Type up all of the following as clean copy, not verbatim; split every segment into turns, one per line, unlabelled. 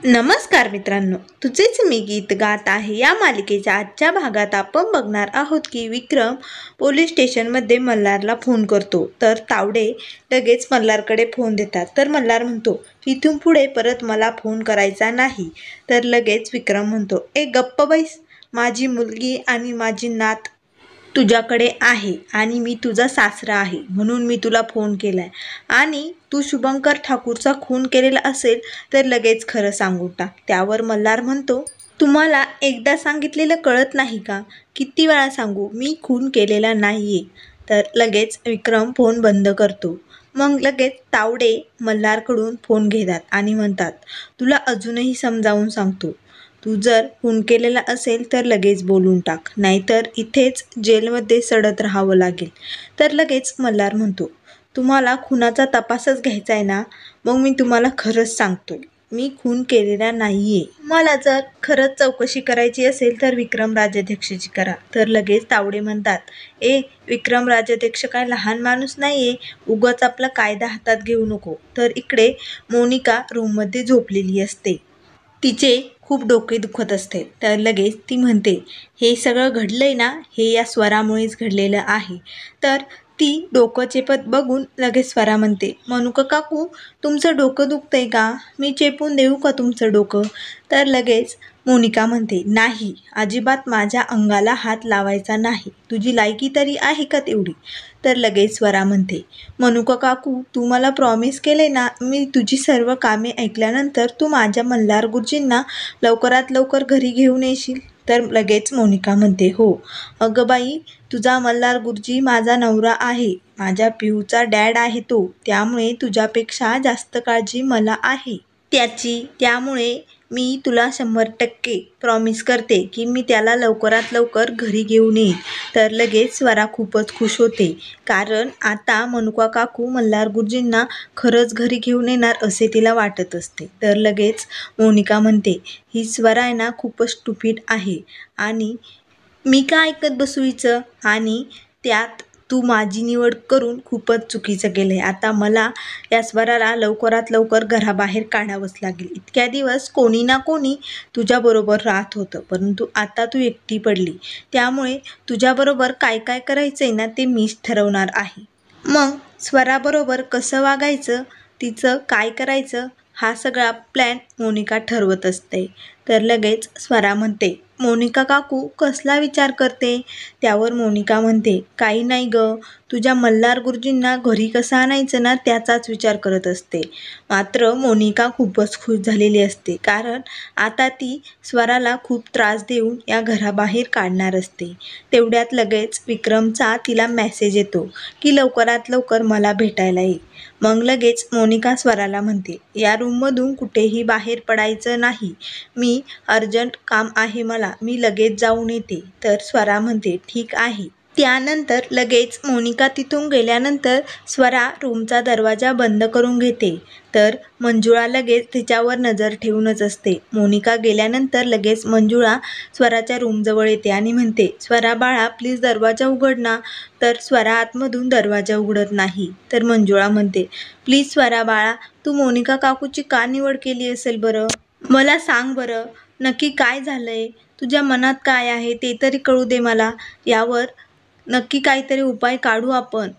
नमस्कार मित्रांनो, तुझेच मी गीत गात आहे या मालिकेच्या आजच्या भागात आपण बघणार आहोत की विक्रम पोलीस स्टेशनमध्ये मल्हारला फोन करतो. तर तावडे लगेच मल्हारकडे फोन देतात. तर मल्हार म्हणतो, इथून पुढे परत मला फोन करायचा नाही. तर लगेच विक्रम म्हणतो, गप्प बैस, माझी मुलगी आणि माझी नात तुझ्याकडे आहे आणि मी तुझा सासरा आहे म्हणून मी तुला फोन केलाय. आणि तू शुभंकर ठाकूरचा खून केलेला असेल तर लगेच खरं सांगून टाक. त्यावर मल्हार म्हणतो, तुम्हाला एकदा सांगितलेलं कळत नाही का? किती वेळा सांगू, मी खून केलेला नाहीये. तर लगेच विक्रम फोन बंद करतो. मग लगेच तावडे मल्हारकडून फोन घेतात आणि म्हणतात, तुला अजूनही समजावून सांगतो, तू जर खून केलेला असेल तर लगेच बोलून टाक, नाहीतर इथेच जेलमध्ये सडत राहावं लागेल. तर लगेच मल्हार म्हणतो, तुम्हाला खुनाचा तपासच घ्यायचा आहे ना, मग मी तुम्हाला खरंच सांगतोय, मी खून केलेला नाहीये. मला जर खरंच चौकशी करायची असेल तर विक्रम राजाध्यक्षची करा. तर लगेच तावडे म्हणतात, विक्रम राजाध्यक्ष काय लहान माणूस नाहीये, उगाच आपला कायदा हातात घेऊ नको. तर इकडे मोनिका रूममध्ये झोपलेली असते. तिचे खूप डोके दुखत असते. तर लगेच ती म्हणते, हे सगळं घडलंय ना, हे या स्वरामुळेच घडलेलं आहे. तर ती डोकं चेपत बघून लगेच स्वरा म्हणते, मनुका काकू, तुमचं डोकं दुखतंय का? मी चेपून देऊ का तुमचं डोकं? तर लगेच मोनिका म्हणते, नाही, अजिबात माझ्या अंगाला हात लावायचा नाही. तुझी लायकी तरी आहे का तेवढी? तर लगेच स्वरा म्हणते, मनुका काकू, तू मला प्रॉमिस केले ना, मी तुझी सर्व कामे ऐकल्यानंतर तू माझ्या मल्हार गुरुजींना लवकरात लवकर घरी घेऊन येशील. तर लगेच मोनिका म्हणते, हो अगं बाई, तुझा मल्हार गुरुजी माझा नवरा आहे, माझ्या पिऊचा डॅड आहे तो, त्यामुळे तुझ्यापेक्षा जास्त काळजी मला आहे त्याची. त्यामुळे मी तुला 100% प्रॉमिस करते की मी त्याला लवकरात लवकर घरी घेऊन येईन. तर लगेच स्वरा खूपच खुश होते, कारण आता मनुका काकू मल्हार गुरुजींना खरंच घरी घेऊन येणार असे तिला वाटत असते. तर लगेच मोनिका म्हणते, ही स्वरा आहे ना खूपच स्टुपिड आहे आणि मी का ऐकत बसू हिचं, आणि त्यात तू माझी निवड करून खूपच चुकीचं केलं आहे. आता मला या स्वराला लवकरात लवकर घराबाहेर काढावंच लागेल. इतक्या दिवस कोणी ना कोणी तुझ्याबरोबर राहत होतं, परंतु आता तू एकटी पडली, त्यामुळे तुझ्याबरोबर काय काय करायचं आहे ना ते मीच ठरवणार आहे. मग स्वराबरोबर कसं वागायचं, तिचं काय करायचं, हा सगळा प्लॅन मोनिका ठरवत असते. तर लगेच स्वरा म्हणते, मोनिका काकू कसला विचार करते? त्यावर मोनिका म्हणते, काही नाही ग, तुझ्या मल्हार गुरुजींना घरी कसं आणायचं ना त्याचाच विचार करत असते. मात्र मोनिका खूपच खुश झालेली असते, कारण आता ती स्वराला खूप त्रास देऊन या घराबाहेर काढणार असते. तेवढ्यात लगेच विक्रमचा तिला मेसेज येतो की लवकरात लवकर मला भेटायला ये. मग लगेच मोनिका स्वराला म्हणते, या रूममधून कुठेही बाहेर पडायचं नाही, मी अर्जंट काम आहे मला, मी लगेच जाऊन येते. तर स्वरा म्हणते, ठीक आहे. त्यानंतर लगेच मोनिका तिथून गेल्यानंतर स्वरा रूमचा दरवाजा बंद करून घेते. तर मंजुळा लगेच तिच्यावर नजर ठेवूनच असते. मोनिका गेल्यानंतर लगेच मंजुळा स्वराच्या रूमजवळ येते आणि म्हणते, स्वरा बाळा, प्लीज दरवाजा उघड ना. तर स्वरा आतमधून दरवाजा उघडत नाही. तर मंजुळा म्हणते, प्लीज स्वरा बाळा, तू मोनिका काकूची का निवड केली असेल बरं? मला सांग बरं, नक्की काय झालंय? तुझ्या मनात काय आहे ते तरी कळू दे मला. यावर नक्की काहीतरी उपाय काढू आपण.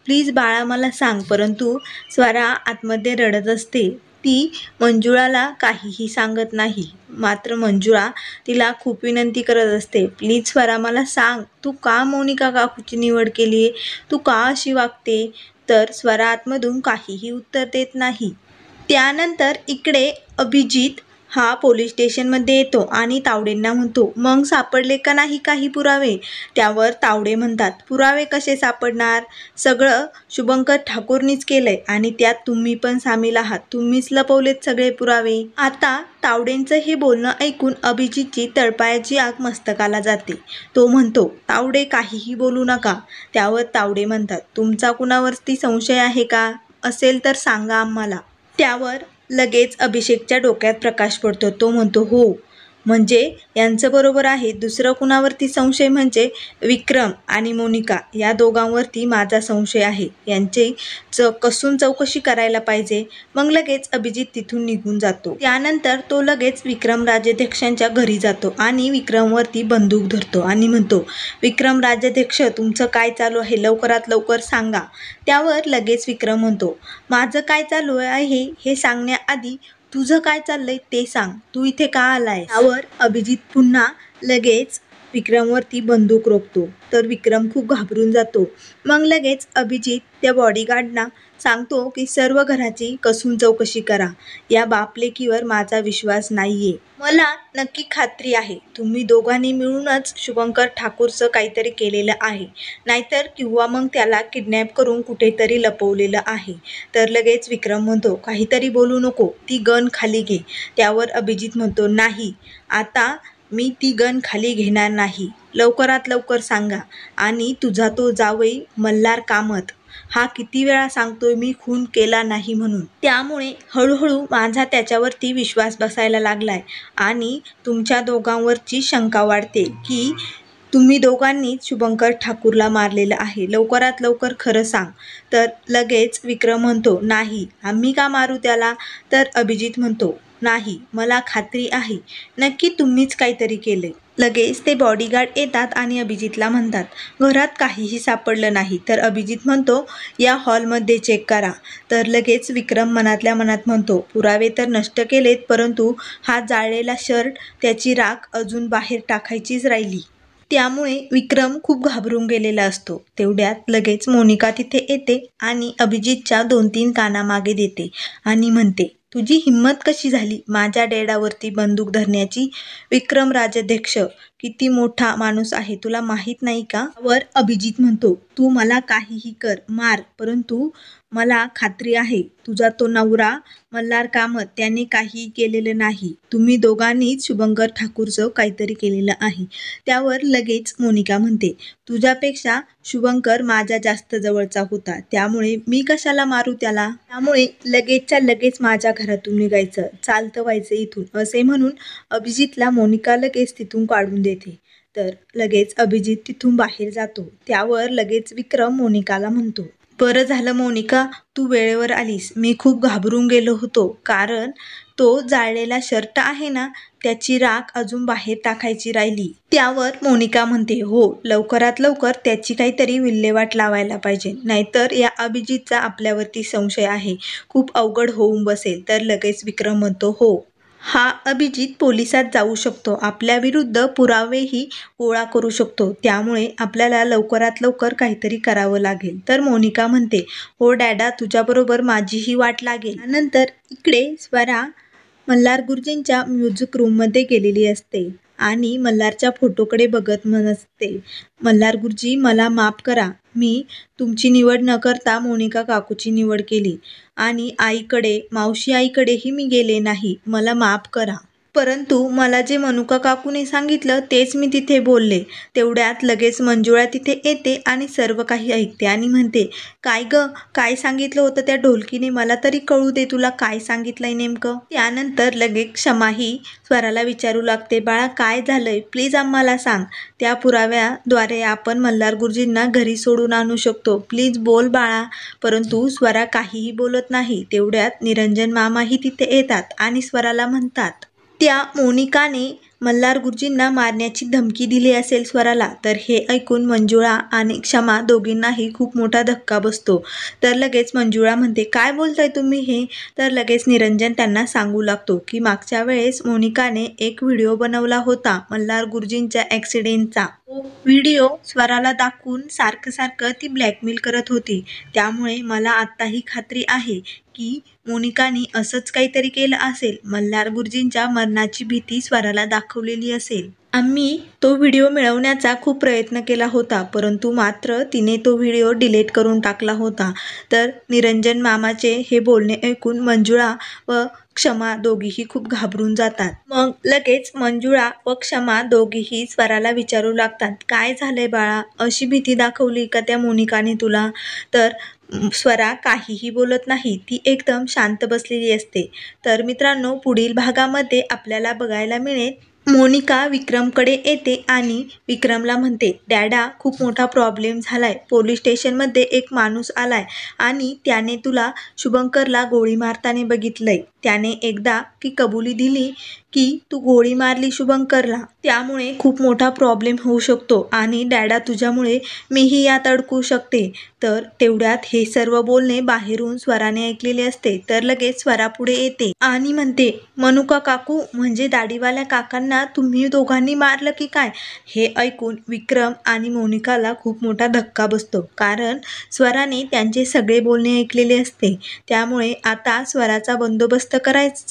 प्लीज बाळा मला सांग. परंतु स्वरा आतमध्ये रडत असते. ती मंजुळाला काहीही सांगत नाही. मात्र मंजुळा तिला खूप विनंती करत असते, प्लीज स्वरा मला सांग, तू का मोनिका काकूची निवड केली आहे? तू का अशी वागते? तर स्वरा आतमधून काहीही उत्तर देत नाही. त्यानंतर इकडे अभिजित हा पोलीस स्टेशनमध्ये येतो आणि तावडेंना म्हणतो, मग सापडले का नाही काही पुरावे? त्यावर तावडे म्हणतात, पुरावे कसे सापडणार? सगळं शुभंकर ठाकूरनीच केलंय आणि त्यात तुम्ही पण सामील आहात. तुम्हीच लपवलेत सगळे पुरावे. आता तावडेंचं हे बोलणं ऐकून अभिजितची तळपायाची आग मस्तकाला जाते. तो म्हणतो, तावडे काहीही बोलू नका. त्यावर तावडे म्हणतात, तुमचा कुणावरती संशय आहे का? असेल तर सांगा आम्हाला. त्यावर लगेच अभिषेकच्या डोक्यात प्रकाश पडतो. तो म्हणतो, हो, म्हणजे यांचं बरोबर आहे. दुसरं कुणावरती संशय म्हणजे विक्रम आणि मोनिका या दोघांवरती माझा संशय आहे. यांची कसून चौकशी करायला पाहिजे. मग लगेच अभिजित तिथून निघून जातो. त्यानंतर तो लगेच विक्रम राजाध्यक्षांच्या घरी जातो आणि विक्रमवरती बंदूक धरतो आणि म्हणतो, विक्रम राजाध्यक्ष, तुमचं काय चालू आहे, लवकरात लवकर सांगा. त्यावर लगेच विक्रम म्हणतो, माझं काय चालू आहे हे सांगण्याआधी तुझं काय चाललंय ते सांग. तू इथे का आलाय? त्यावर अभिजित पुन्हा लगेच विक्रमवरती बंदूक रोखतो. तर विक्रम खूप घाबरून जातो. मग लगेच अभिजित त्या बॉडीगार्डना सांगतो की सर्व घराची कसून चौकशी करा. या बापलेकीवर माझा विश्वास नाहीये. मला नक्की खात्री आहे तुम्ही दोघांनी मिळूनच शुभंकर ठाकूरचं काहीतरी केलेलं आहे, नाहीतर किंवा मग त्याला किडनॅप करून कुठेतरी लपवलेलं आहे. तर लगेच विक्रम म्हणतो, काहीतरी बोलू नको, ती गन खाली घे. त्यावर अभिजित म्हणतो, नाही, आता मी ती गन खाली घेणार नाही. लवकरात लवकर सांगा. आणि तुझा तो जावई मल्हार कामत हा किती वेळा सांगतोय मी खून केला नाही म्हणून. त्यामुळे हळूहळू माझा त्याच्यावरती विश्वास बसायला लागलाय आणि तुमच्या दोघांवरची शंका वाढते की तुम्ही दोघांनीच शुभंकर ठाकूरला मारलेलं आहे. लवकरात लवकर खरं सांग. तर लगेच विक्रम म्हणतो, नाही, आम्ही का मारू त्याला? तर अभिजित म्हणतो, नाही, मला खात्री आहे नक्की तुम्हीच काहीतरी केले. लगेच ते बॉडीगार्ड येतात आणि अभिजितला म्हणतात, घरात काहीही सापडलं नाही. तर अभिजित म्हणतो, या हॉलमध्ये चेक करा. तर लगेच विक्रम मनातल्या मनात म्हणतो, पुरावे तर नष्ट केलेत, परंतु हा जाळलेला शर्ट, त्याची राख अजून बाहेर टाकायचीच राहिली. त्यामुळे विक्रम खूप घाबरून गेलेला असतो. तेवढ्यात लगेच मोनिका तिथे येते आणि अभिजितच्या 2-3 काना मागे देते आणि म्हणते, तुझी हिंमत कशी झाली माझ्या डॅडावरती बंदूक धरण्याची? विक्रम राजाध्यक्ष किती मोठा माणूस आहे तुला माहीत नाही का? वर अभिजित म्हणतो, तू मला काहीही कर, मार, परंतु मला खात्री आहे तुझा तो नवरा मल्हार कामत त्याने काहीही केलेलं नाही. तुम्ही दोघांनीच शुभंकर ठाकूरचं काहीतरी केलेलं आहे. त्यावर लगेच मोनिका म्हणते, तुझ्यापेक्षा शुभंकर माझ्या जास्त जवळचा होता, त्यामुळे मी कशाला मारू त्याला? त्यामुळे लगेचच्या लगेच माझ्या घरातून निघायचं, चालतं व्हायचं इथून. असे म्हणून अभिजितला मोनिका लगेच तिथून काढून देते. तर लगेच अभिजित तिथून बाहेर जातो. त्यावर लगेच विक्रम मोनिकाला म्हणतो, बरं झालं मोनिका, तू वेळेवर आलीस. मी खूप घाबरून गेलो होतो, कारण तो जाळलेला शर्ट आहे ना, त्याची राख अजून बाहेर टाकायची राहिली. त्यावर मोनिका म्हणते, हो, लवकरात लवकर त्याची काहीतरी विल्हेवाट लावायला पाहिजे, नाहीतर या अभिजितचा आपल्यावरती संशय आहे, खूप अवघड होऊन बसेल. तर लगेच विक्रम म्हणतो, हो, हा अभिजित पोलिसात जाऊ शकतो, आपल्या विरुद्ध पुरावेही गोळा करू शकतो, त्यामुळे आपल्याला लवकरात लवकर काहीतरी करावं लागेल. तर मोनिका म्हणते, हो डॅडा, तुझ्याबरोबर माझीही वाट लागेल. त्यानंतर इकडे स्वरा मल्हार गुरुजींच्या म्युझिक रूममध्ये गेलेली असते आणि मल्हारच्या फोटोकडे बघत म्हणते, मल्हार गुरुजी, मला माफ करा, मी तुमची निवड न करता मोनिका काकूची निवड केली आणि आईकडे, मावशी आईकडेही मी गेले नाही, मला माफ करा. परंतु मला जे मनुका काकूने सांगितलं तेच मी तिथे बोलले. तेवढ्यात लगेच मंजुळा तिथे येते आणि सर्व काही ऐकते आणि म्हणते, काय ग, काय सांगितलं होतं त्या ढोलकीने? मला तरी कळू दे, तुला काय सांगितलंय नेमकं? त्यानंतर लगेच क्षमाही स्वराला विचारू लागते, बाळा काय झालंय, प्लीज आम्हाला सांग. त्या पुराव्याद्वारे आपण मल्हार गुरुजींना घरी सोडून आणू शकतो, प्लीज बोल बाळा. परंतु स्वरा काहीही बोलत नाही. तेवढ्यात निरंजन मामाही तिथे येतात आणि स्वराला म्हणतात, त्या मोनिकाने मल्हार गुरुजींना मारण्याची धमकी दिली असेल स्वराला. तर हे ऐकून मंजुळा आणि क्षमा दोघींनाही खूप मोठा धक्का बसतो. तर लगेच मंजुळा म्हणते, काय बोलताय तुम्ही हे? तर लगेच निरंजन त्यांना सांगू लागतो की मागच्या वेळेस मोनिकाने एक व्हिडिओ बनवला होता मल्हार गुरुजींच्या ॲक्सिडेंटचा. तो व्हिडिओ स्वराला दाखवून सारखं ती ब्लॅकमेल करत होती. त्यामुळे मला आत्ताही खात्री आहे की मोनिकाने असंच काहीतरी केलं असेल, मल्हार गुरुजींच्या मरणाची भीती स्वराला दाखवलेली असेल. आम्ही तो व्हिडिओ मिळवण्याचा खूप प्रयत्न केला होता, परंतु मात्र तिने तो व्हिडिओ डिलीट करून टाकला होता. तर निरंजन मामाचे हे बोलणे ऐकून मंजुळा व क्षमा दोघीही खूप घाबरून जातात. मग लगेच मंजुळा व क्षमा दोघीही स्वराला विचारू लागतात, काय झालंय बाळा, अशी भीती दाखवली का त्या मोनिकाने तुला? तर स्वरा काहीही बोलत नाही, ती एकदम शांत बसलेली असते. तर मित्रांनो, पुढील भागामध्ये आपल्याला बघायला मिळेल मोनिका विक्रमकडे येते आणि विक्रमला म्हणते, डॅडा खूप मोठा प्रॉब्लेम झालाय. पोलीस स्टेशनमध्ये एक माणूस आलाय आणि त्याने तुला शुभंकरला गोळी मारताना बघितलंय. त्याने एकदा की कबुली दिली की तू गोळी मारली शुभंकरला. त्यामुळे खूप मोठा प्रॉब्लेम होऊ शकतो आणि डॅडा तुझ्यामुळे मीही यात अडकू शकते. तर तेवढ्यात हे सर्व बोलणे बाहेरून स्वराने ऐकलेले असते. तर लगेच स्वरा पुढे येते आणि म्हणते, मनुका काकू म्हणजे दाढीवाल्या काकांना तुम्ही दोघांनी मारलं की काय? हे ऐकून विक्रम आणि मोनिकाला खूप मोठा धक्का बसतो, कारण स्वराने त्यांचे सगळे बोलणे ऐकलेले असते. त्यामुळे आता स्वराचा बंदोबस्त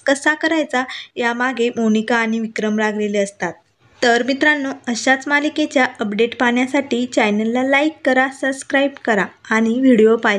कसा करायचा यामागे मोनिका आणि विक्रम लागलेले असतात. तर मित्रांनो, अशाच मालिकेच्या अपडेट पाहण्यासाठी चॅनलला लाईक करा, सबस्क्राईब करा आणि व्हिडिओ